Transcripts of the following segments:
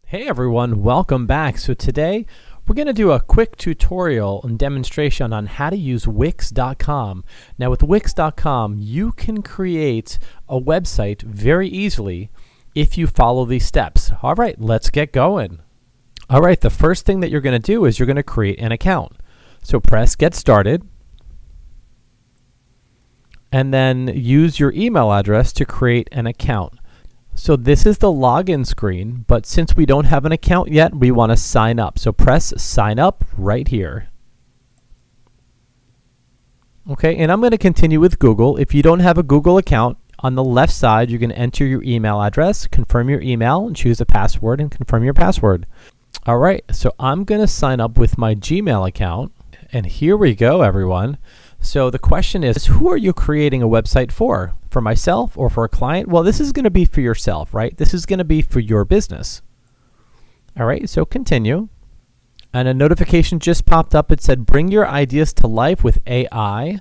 Hey everyone, welcome back. So today we're going to do a quick tutorial and demonstration on how to use Wix.com. Now with Wix.com, you can create a website very easily if you follow these steps. All right, let's get going. All right, the first thing that you're going to do is you're going to create an account. So press Get Started and then use your email address to create an account. So this is the login screen, but since we don't have an account yet, we want to sign up. So press sign up right here. Okay, and I'm going to continue with Google. If you don't have a Google account, on the left side, you're going to enter your email address, confirm your email, and choose a password and confirm your password. All right, so I'm going to sign up with my Gmail account, and here we go, everyone. So the question is, who are you creating a website for? For myself or for a client? Well, this is going to be for yourself, right? This is going to be for your business. All right, so continue. And a notification just popped up. It said, bring your ideas to life with AI.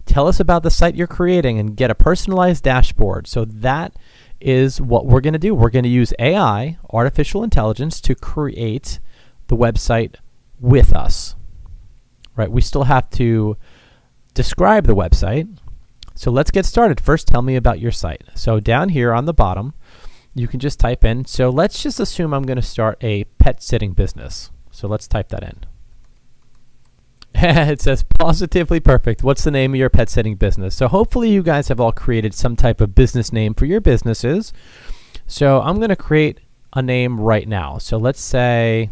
Tell us about the site you're creating and get a personalized dashboard. So that is what we're going to do. We're going to use AI, artificial intelligence, to create the website with us. Right? We still have to describe the website. So let's get started. First, tell me about your site. So down here on the bottom, you can just type in. So let's just assume I'm going to start a pet sitting business. So let's type that in. It says positively perfect. What's the name of your pet sitting business? So hopefully you guys have all created some type of business name for your businesses. So I'm going to create a name right now. So let's say,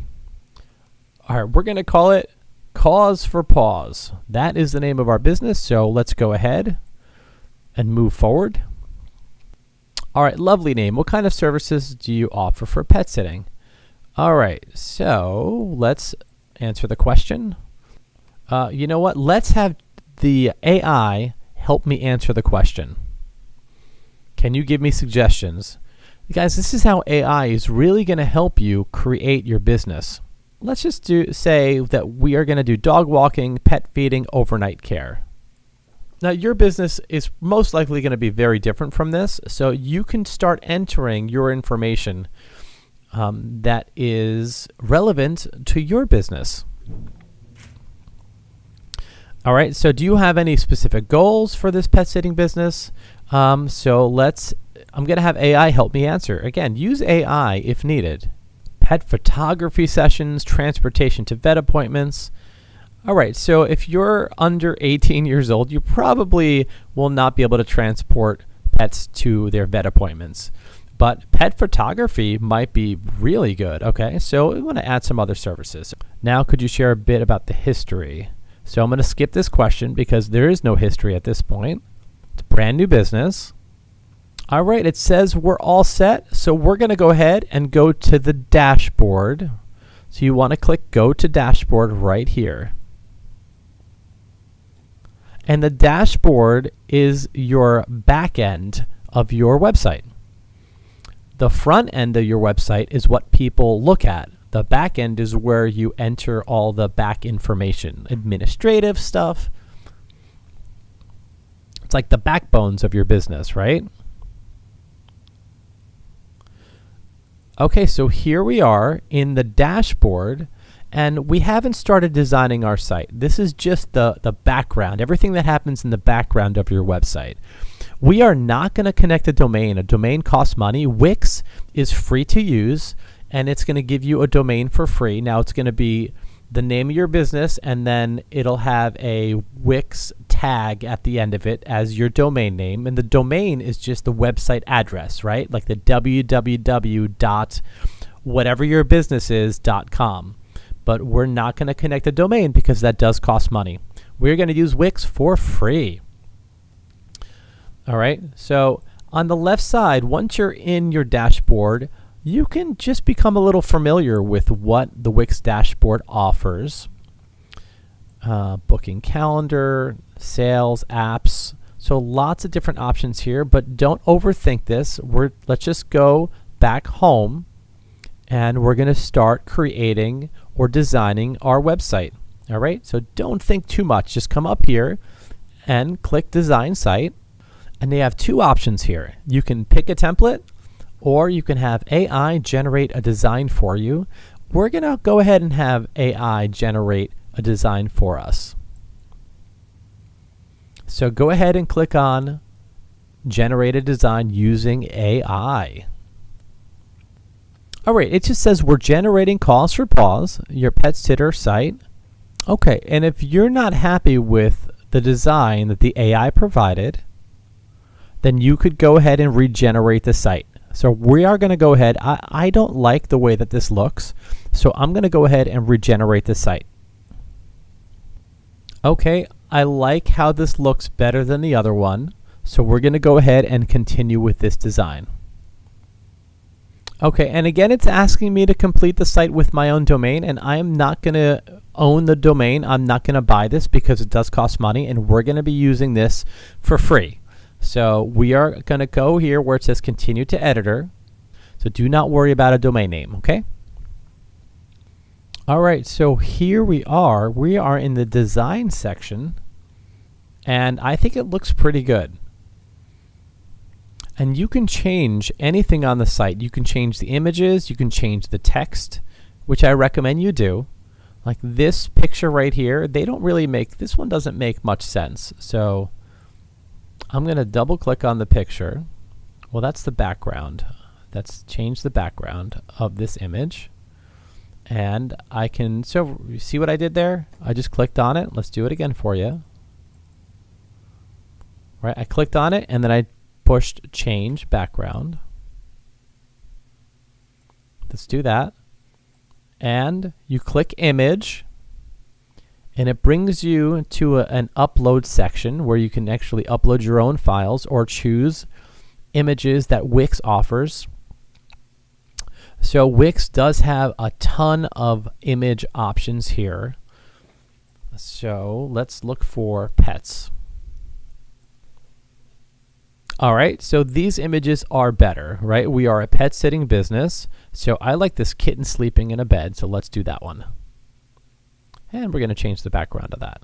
all right, we're going to call it Cause for Paws. That is the name of our business. So let's go ahead and move forward. All right, lovely name. What kind of services do you offer for pet sitting? All right, so let's answer the question. You know what? Let's have the AI help me answer the question. Can you give me suggestions? Guys, this is how AI is really going to help you create your business. Let's just say that we are going to do dog walking, pet feeding, overnight care. Now, your business is most likely going to be very different from this, so you can start entering your information that is relevant to your business. All right, so do you have any specific goals for this pet sitting business? I'm going to have AI help me answer. Again, use AI if needed. Pet photography sessions, transportation to vet appointments. All right, so if you're under 18 years old, you probably will not be able to transport pets to their vet appointments. But pet photography might be really good. Okay, so we want to add some other services. Now, could you share a bit about the history? So I'm going to skip this question because there is no history at this point. It's a brand new business. All right, it says we're all set. So we're going to go ahead and go to the dashboard. So you want to click Go to Dashboard right here. And the dashboard is your back end of your website. The front end of your website is what people look at. The back end is where you enter all the back information, administrative stuff. It's like the backbones of your business, right? Okay, so here we are in the dashboard, and we haven't started designing our site. This is just the background, everything that happens in the background of your website. We are not going to connect a domain. A domain costs money. Wix is free to use, and it's going to give you a domain for free. Now it's going to be the name of your business, and then it'll have a Wix tag at the end of it as your domain name. And the domain is just the website address, right? Like the www.whateveryourbusinessis.com. But we're not going to connect a domain because that does cost money. We're going to use Wix for free. All right, so on the left side, once you're in your dashboard, you can just become a little familiar with what the Wix dashboard offers. Booking calendar, sales, apps. So lots of different options here, but don't overthink this. Let's just go back home, and we're going to start creating or designing our website. All right, so don't think too much. Just come up here and click Design Site. And they have two options here. You can pick a template, or you can have AI generate a design for you. We're going to go ahead and have AI generate a design for us. So go ahead and click on Generate a Design using AI. All right, it just says we're generating Cause for Pause, your pet sitter site. Okay, and if you're not happy with the design that the AI provided, then you could go ahead and regenerate the site. So we are going to go ahead. I don't like the way that this looks, so I'm going to go ahead and regenerate the site. Okay, I like how this looks better than the other one, so we're going to go ahead and continue with this design. Okay, and again, it's asking me to complete the site with my own domain, and I'm not going to own the domain. I'm not going to buy this because it does cost money, and we're going to be using this for free. So we are going to go here where it says Continue to Editor. So do not worry about a domain name, okay? All right, so here we are. We are in the design section, and I think it looks pretty good. And you can change anything on the site. You can change the images, you can change the text, which I recommend you do. Like this picture right here, they don't really make, this one doesn't make much sense. So I'm going to double click on the picture. Well, that's the background. Let's change the background of this image. And I can, so you see what I did there? I just clicked on it. Let's do it again for you. Right, I clicked on it and then I pushed change background. Let's do that. And you click image, and it brings you to an upload section where you can actually upload your own files or choose images that Wix offers. So Wix does have a ton of image options here. So let's look for pets. All right, so these images are better, right? We are a pet sitting business. So I like this kitten sleeping in a bed, so let's do that one. And we're going to change the background of that.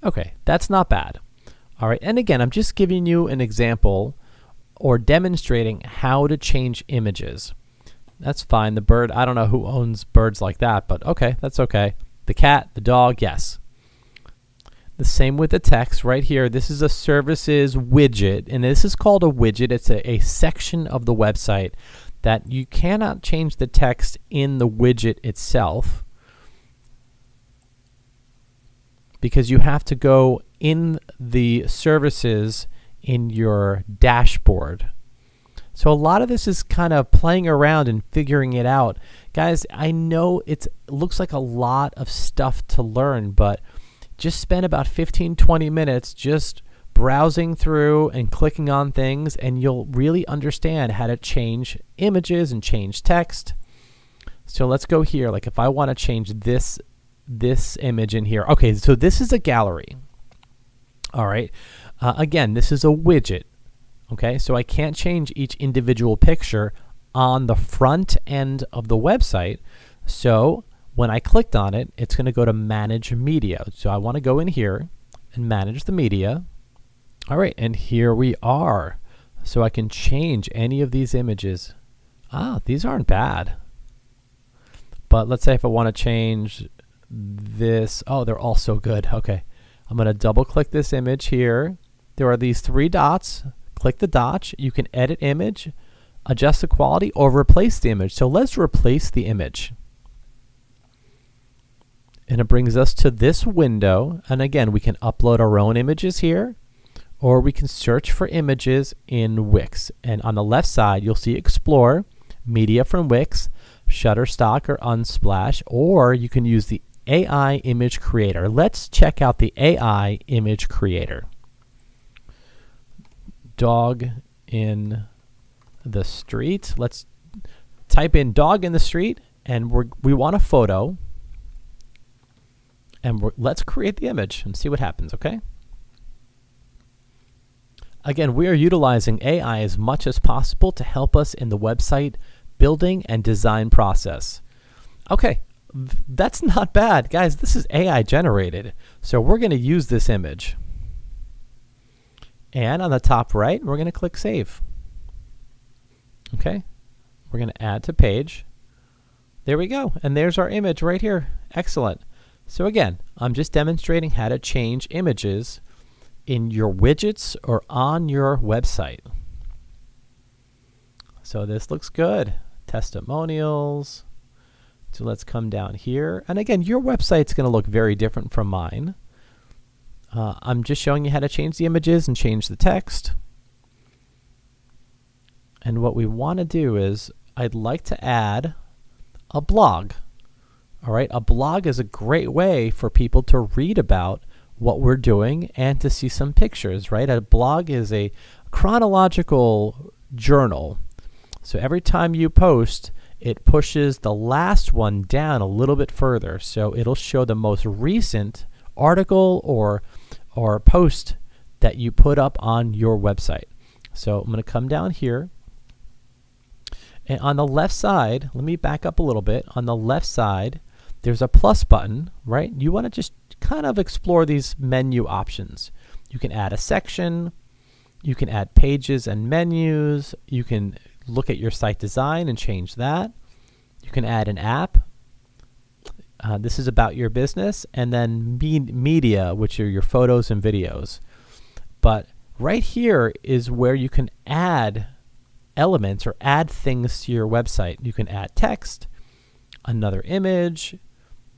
Okay, that's not bad. All right, and again, I'm just giving you an example or demonstrating how to change images. That's fine. The bird, I don't know who owns birds like that, but okay, that's okay. The cat, the dog, yes. The same with the text right here. This is a services widget, and this is called a widget. It's a section of the website that you cannot change the text in the widget itself because you have to go in the services in your dashboard. So a lot of this is kind of playing around and figuring it out. Guys, I know it looks like a lot of stuff to learn, but just spend about 15-20 minutes just browsing through and clicking on things, and you'll really understand how to change images and change text. So let's go here. Like if I want to change this image in here. Okay, so this is a gallery. All right. Again, this is a widget. Okay, so I can't change each individual picture on the front end of the website. So when I clicked on it, it's going to go to Manage Media. So I want to go in here and manage the media. All right, and here we are. So I can change any of these images. Ah, these aren't bad. But let's say if I want to change this. Oh, they're all so good. Okay, I'm going to double click this image here. There are these three dots. Click the dot. You can edit image, adjust the quality, or replace the image. So let's replace the image. And it brings us to this window. And again, we can upload our own images here, or we can search for images in Wix. And on the left side, you'll see Explore, Media from Wix, Shutterstock or Unsplash, or you can use the AI Image Creator. Let's check out the AI Image Creator. Dog in the street. Let's type in dog in the street, and we want a photo. And let's create the image and see what happens, okay? Again, we are utilizing AI as much as possible to help us in the website building and design process. Okay, that's not bad. Guys, this is AI generated. So we're going to use this image. And on the top right, we're going to click Save. Okay, we're going to add to page. There we go, and there's our image right here. Excellent. So again, I'm just demonstrating how to change images in your widgets or on your website. So this looks good. Testimonials. So let's come down here. And again, your website's going to look very different from mine. I'm just showing you how to change the images and change the text. And what we want to do is, I'd like to add a blog. All right, a blog is a great way for people to read about what we're doing and to see some pictures, right? A blog is a chronological journal. So every time you post, it pushes the last one down a little bit further. So it'll show the most recent article or post that you put up on your website. So I'm going to come down here. And on the left side, let me back up a little bit. On the left side, there's a plus button, right? You want to just kind of explore these menu options. You can add a section. You can add pages and menus. You can look at your site design and change that. You can add an app. This is about your business. And then media, which are your photos and videos. But right here is where you can add elements or add things to your website. You can add text, another image.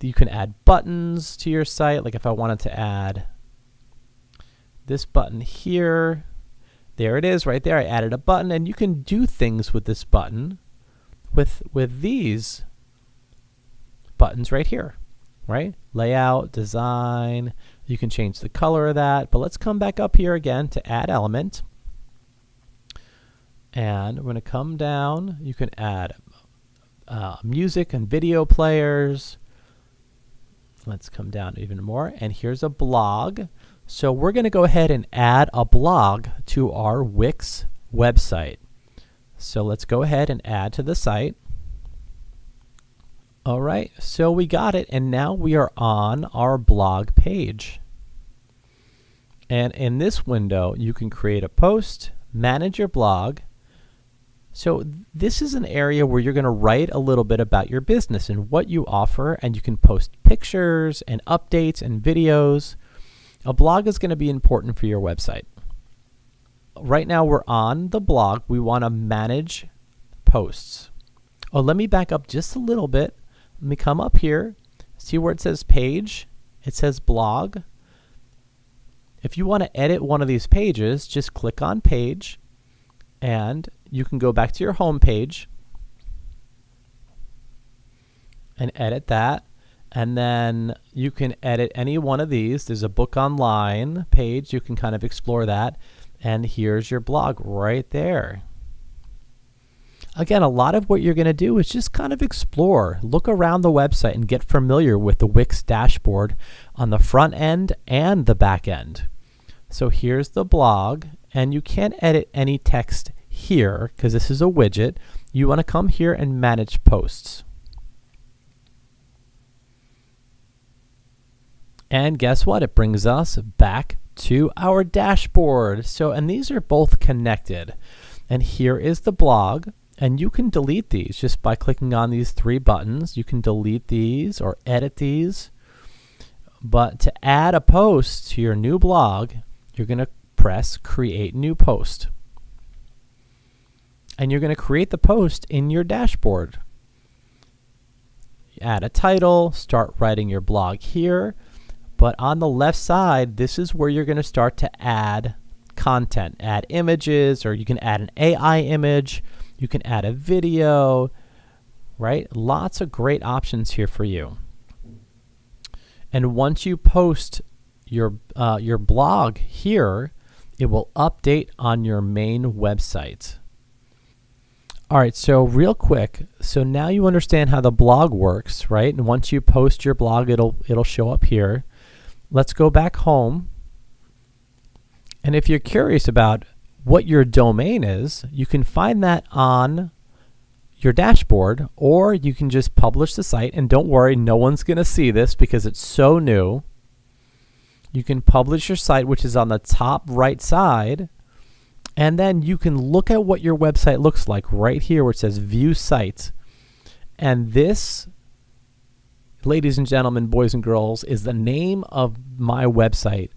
You can add buttons to your site. Like if I wanted to add this button here, there it is right there. I added a button, and you can do things with this button with these buttons right here, right? Layout, design. You can change the color of that. But let's come back up here again to add element. And we're going to come down. You can add music and video players. Let's come down even more. And here's a blog. So we're going to go ahead and add a blog to our Wix website. So let's go ahead and add to the site. All right, so we got it. And now we are on our blog page. And in this window, you can create a post, manage your blog. So this is an area where you're going to write a little bit about your business and what you offer, and you can post pictures and updates and videos. A blog is going to be important for your website. Right now we're on the blog. We want to manage posts. Oh, let me back up just a little bit. Let me come up here. See where it says page? It says blog. If you want to edit one of these pages, just click on page, and you can go back to your home page and edit that. And then you can edit any one of these. There's a book online page. You can kind of explore that. And here's your blog right there. Again, a lot of what you're going to do is just kind of explore, look around the website and get familiar with the Wix dashboard on the front end and the back end. So here's the blog, and you can't edit any text here because this is a widget. You want to come here and manage posts. And guess what? It brings us back to our dashboard. So, and these are both connected. And here is the blog, and you can delete these just by clicking on these three buttons. You can delete these or edit these. But to add a post to your new blog, you're going to press Create New Post. And you're going to create the post in your dashboard. Add a title, start writing your blog here. But on the left side, this is where you're going to start to add content, add images, or you can add an AI image, you can add a video, right? Lots of great options here for you. And once you post your blog here, it will update on your main website. All right, so real quick, so now you understand how the blog works, right? And once you post your blog, it'll show up here. Let's go back home. And if you're curious about what your domain is, you can find that on your dashboard, or you can just publish the site. And don't worry, no one's going to see this because it's so new. You can publish your site, which is on the top right side. And then you can look at what your website looks like right here where it says View Site. And this, ladies and gentlemen, boys and girls, is the name of my website.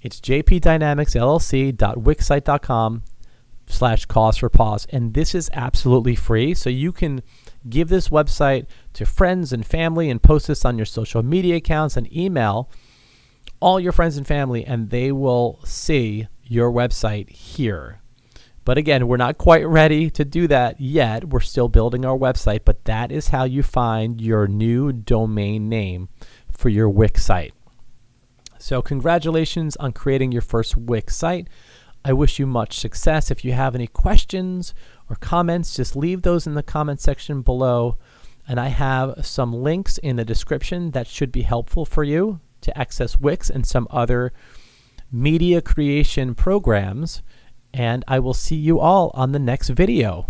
It's jpdynamicsllc.wixsite.com/cause for pause. And this is absolutely free. So you can give this website to friends and family and post this on your social media accounts and email all your friends and family, and they will see your website here. But again, we're not quite ready to do that yet. We're still building our website, but that is how you find your new domain name for your Wix site. So congratulations on creating your first Wix site. I wish you much success. If you have any questions or comments, just leave those in the comment section below. And I have some links in the description that should be helpful for you to access Wix and some other media creation programs. And I will see you all on the next video.